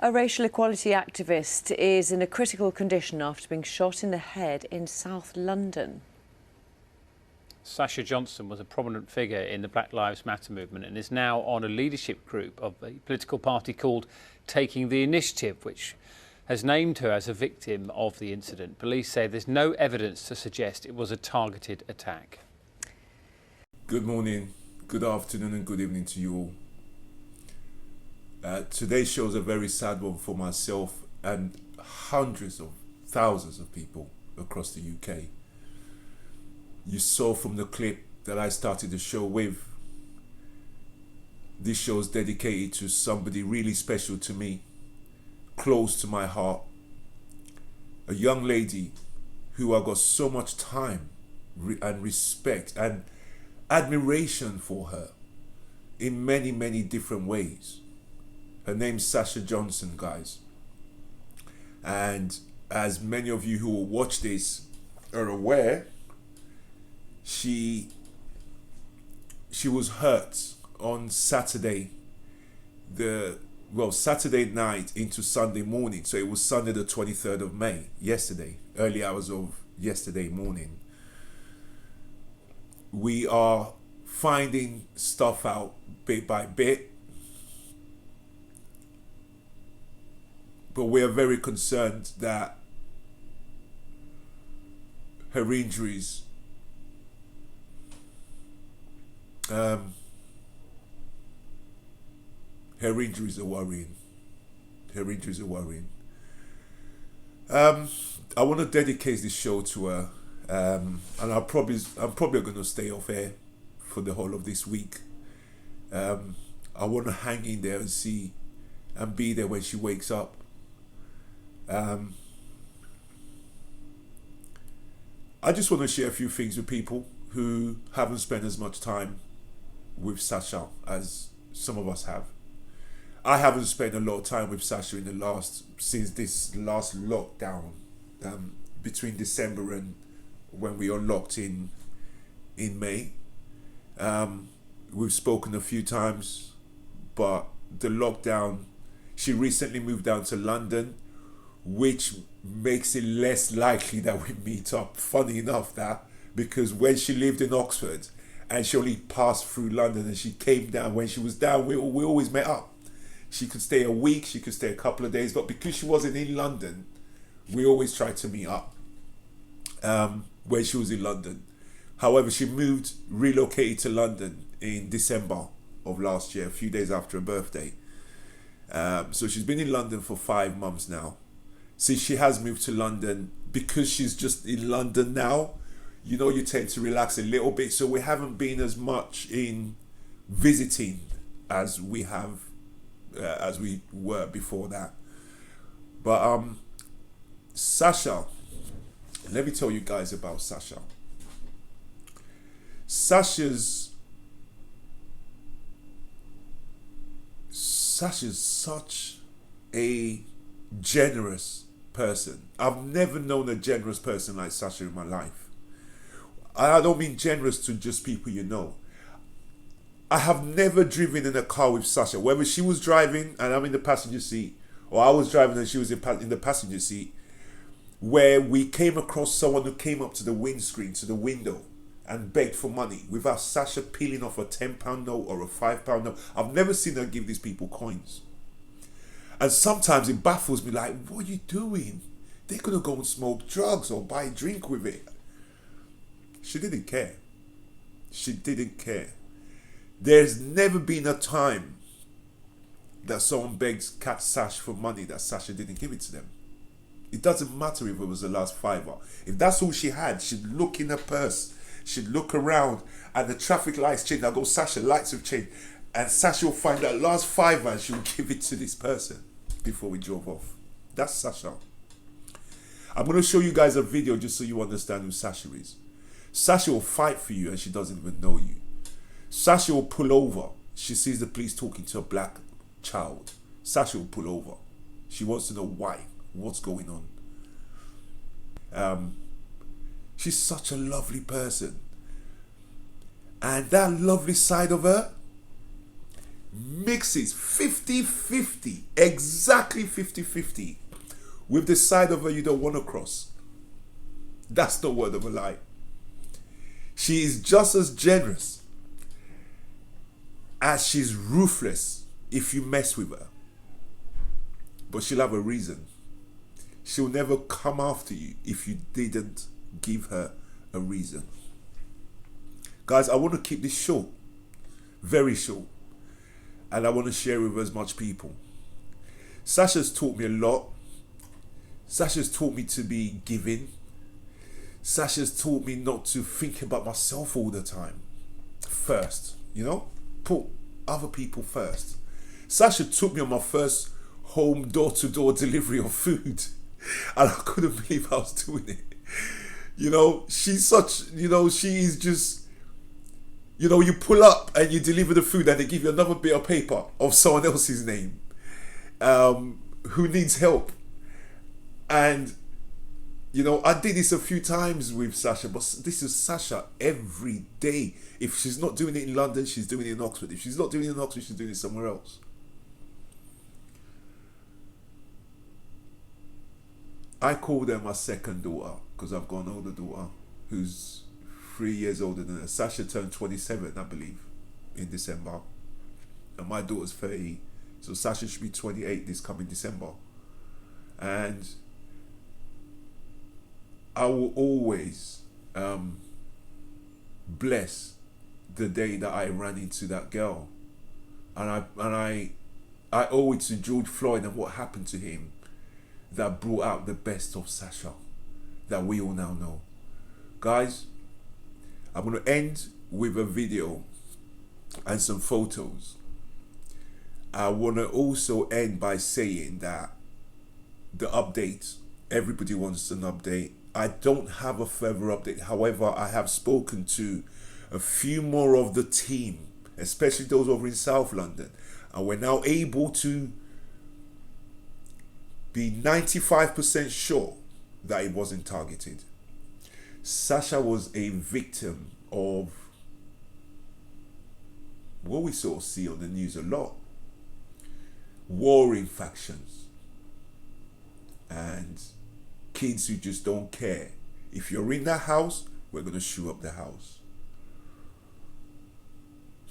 A racial equality activist is in a critical condition after being shot in the head in South London. Sasha Johnson was a prominent figure in the Black Lives Matter movement and is now on a leadership group of a political party called Taking the Initiative, which has named her as a victim of the incident. Police say there's no evidence to suggest it was a targeted attack. Good morning, good afternoon and good evening to you all. Today's show is a very sad one for myself and hundreds of thousands of people across the UK. You saw from the clip that I started the show with. This show is dedicated to somebody really special to me, close to my heart. A young lady who I got so much time and respect and admiration for her in many, many different ways. Her name's Sasha Johnson, guys. And as many of you who will watch this are aware, she was hurt on Saturday, Saturday night into Sunday morning. So it was Sunday the 23rd of May, yesterday, early hours of yesterday morning. We are finding stuff out bit by bit, but we are very concerned that her injuries are worrying. Her injuries are worrying. I want to dedicate this show to her, and I'm probably going to stay off air for the whole of this week. I want to hang in there and see and be there when she wakes up. I just want to share a few things with people who haven't spent as much time with Sasha as some of us have. I haven't spent a lot of time with Sasha since this last lockdown, between December and when we unlocked in May. We've spoken a few times, but the lockdown, she recently moved down to London, which makes it less likely that we meet up. Funny enough, that, because when she lived in Oxford and she only passed through London and she came down, when she was down, we always met up. She could stay a week, she could stay a couple of days, but because she wasn't in London, we always tried to meet up when she was in London. However, she relocated to London in December of last year, a few days after her birthday. So she's been in London for 5 months now. See, she has moved to London because she's just in London now. You know, you tend to relax a little bit. So we haven't been as much in visiting as we were before that. But Sasha, let me tell you guys about Sasha. Sasha's such a generous person. I've never known a generous person like Sasha in my life. I don't mean generous to just people you know. I have never driven in a car with Sasha, whether she was driving and I'm in the passenger seat, or I was driving and she was in the passenger seat, where we came across someone who came up to the windscreen, to the window, and begged for money without Sasha peeling off a £10 note or a £5 note. I've never seen her give these people coins. And sometimes it baffles me, like, what are you doing? They're going to go and smoke drugs or buy a drink with it. She didn't care. She didn't care. There's never been a time that someone begs Cat Sash for money that Sasha didn't give it to them. It doesn't matter if it was the last fiver. If that's all she had, she'd look in her purse, she'd look around, and the traffic lights change. I go, Sasha, lights have changed. And Sasha will find that last fiver and she'll give it to this person before we drove off. That's Sasha. I'm going to show you guys a video just so you understand who Sasha is. Sasha will fight for you and she doesn't even know you. Sasha will pull over. She sees the police talking to a black child. Sasha will pull over. She wants to know why. What's going on? She's such a lovely person. And that lovely side of her mixes 50-50, exactly 50-50, with the side of her you don't want to cross. That's the word of a lie. She is just as generous as she's ruthless if you mess with her. But she'll have a reason. She'll never come after you if you didn't give her a reason. Guys, I want to keep this short, very short, and I want to share with as much people. Sasha's taught me a lot. Sasha's taught me to be giving. Sasha's taught me not to think about myself all the time. First, put other people first. Sasha took me on my first home door-to-door delivery of food, and I couldn't believe I was doing it. She's such, she is just, you pull up and you deliver the food and they give you another bit of paper of someone else's name who needs help. And I did this a few times with Sasha, but this is Sasha every day. If she's not doing it in London, she's doing it in Oxford. If she's not doing it in Oxford, she's doing it somewhere else. I call her my second daughter because I've got an older daughter who's 3 years older than her. Sasha turned 27, I believe, in December. And my daughter's 30. So Sasha should be 28 this coming December. And I will always bless the day that I ran into that girl, and I owe it to George Floyd and what happened to him that brought out the best of Sasha that we all now know. Guys, I'm going to end with a video and some photos. I want to also end by saying that the update, everybody wants an update. I don't have a further update. However, I have spoken to a few more of the team, especially those over in South London, and we're now able to be 95% sure that it wasn't targeted. Sasha was a victim of what we sort of see on the news a lot: warring factions and kids who just don't care. If you're in that house, we're going to shoot up the house.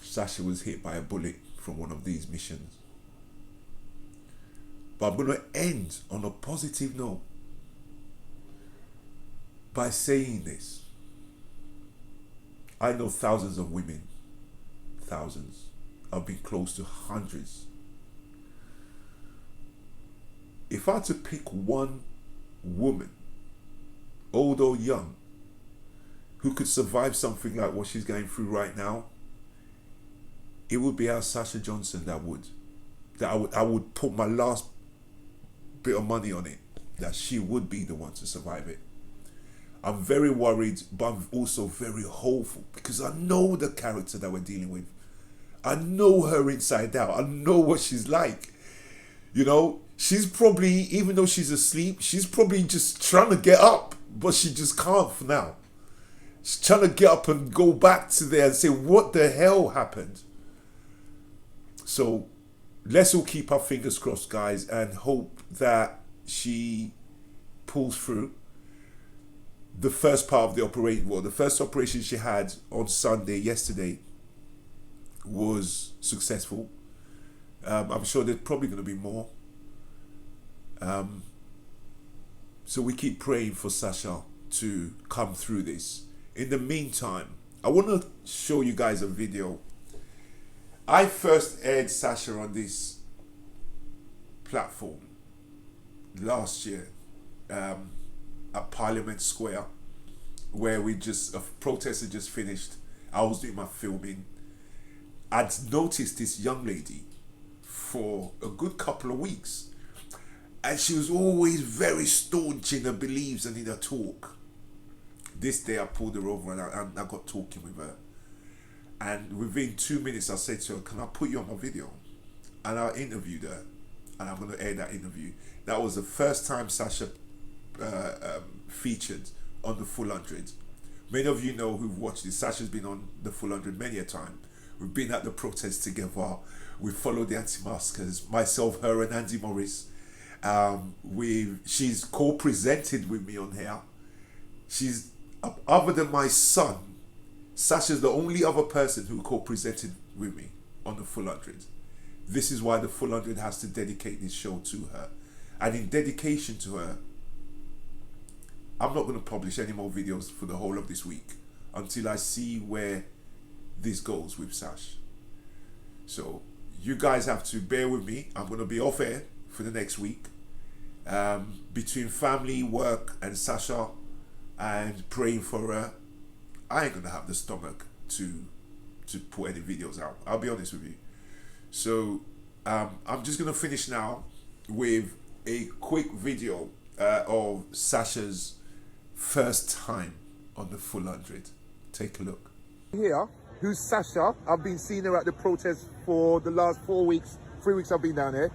Sasha was hit by a bullet from one of these missions. But I'm going to end on a positive note by saying this. I know thousands of women, thousands. I've been close to hundreds. If I had to pick one woman, old or young, who could survive something like what she's going through right now, it would be our Sasha Johnson. I would put my last bit of money on it, that she would be the one to survive it. I'm very worried, but I'm also very hopeful because I know the character that we're dealing with. I know her inside out. I know what she's like. She's probably, even though she's asleep, she's probably just trying to get up, but she just can't for now. She's trying to get up and go back to there and say, what the hell happened? So let's all keep our fingers crossed, guys, and hope that she pulls through. The first part of the operation, the first operation she had on Sunday, yesterday, was successful. I'm sure there's probably going to be more. So we keep praying for Sasha to come through this. In the meantime, I want to show you guys a video. I first aired Sasha on this platform last year at Parliament Square, where a protest had just finished. I was doing my filming. I'd noticed this young lady for a good couple of weeks, and she was always very staunch in her beliefs and in her talk. This day I pulled her over and I got talking with her. And within 2 minutes I said to her, can I put you on my video? And I interviewed her, and I'm going to air that interview. That was the first time Sasha featured on the Full 100. Many of you know who've watched this. Sasha's been on the Full 100 many a time. We've been at the protest together. We followed the anti-maskers, myself, her, and Andy Morris. She's co-presented with me on here. She's, other than my son, Sasha's the only other person who co-presented with me on the Full 100. This is why the Full 100 has to dedicate this show to her. And in dedication to her, I'm not going to publish any more videos for the whole of this week until I see where this goes with Sash. So you guys have to bear with me. I'm going to be off air for the next week. Between family, work, and Sasha, and praying for her, I ain't going to have the stomach to put any videos out. I'll be honest with you. So I'm just going to finish now with a quick video of Sasha's first time on the Full 100. Take a look. Here, who's Sasha. I've been seeing her at the protest for the last 3 weeks I've been down here.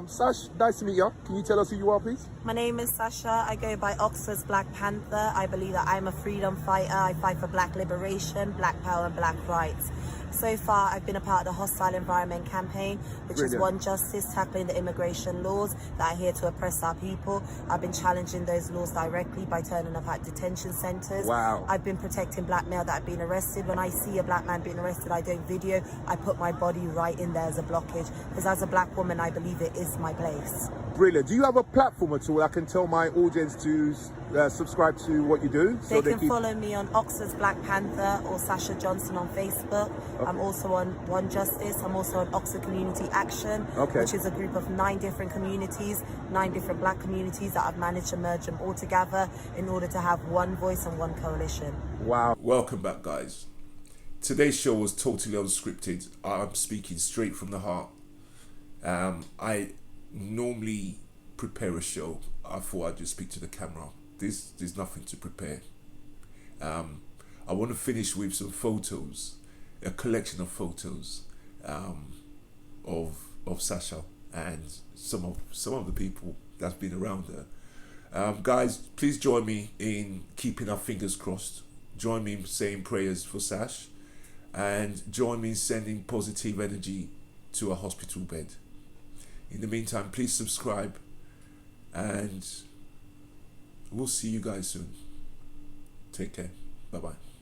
Sash, nice to meet you. Can you tell us who you are, please? My name is Sasha. I go by Oxford's Black Panther. I believe that I'm a freedom fighter. I fight for black liberation, black power and black rights. So far, I've been a part of the Hostile Environment Campaign, which is One Justice, tackling the immigration laws that are here to oppress our people. I've been challenging those laws directly by turning up at detention centres. Wow. I've been protecting black male that have been arrested. When I see a black man being arrested, I don't video. I put my body right in there as a blockage, because as a black woman, I believe it is my place. Brilliant. Do you have a platform at all I can tell my audience to subscribe to what you do? They can follow me on Oxford's Black Panther or Sasha Johnson on Facebook. Okay. I'm also on One Justice. I'm also on Oxford Community Action, which is a group of 9 different communities, 9 different black communities that I've managed to merge them all together in order to have one voice and one coalition. Wow. Welcome back, guys. Today's show was totally unscripted. I'm speaking straight from the heart. I normally prepare a show. I thought I'd just speak to the camera. There's nothing to prepare. I want to finish with some photos, a collection of photos of Sasha and some of the people that's been around her. Guys, please join me in keeping our fingers crossed. Join me in saying prayers for Sash, and join me in sending positive energy to a hospital bed. In the meantime, please subscribe, and we'll see you guys soon. Take care. Bye-bye.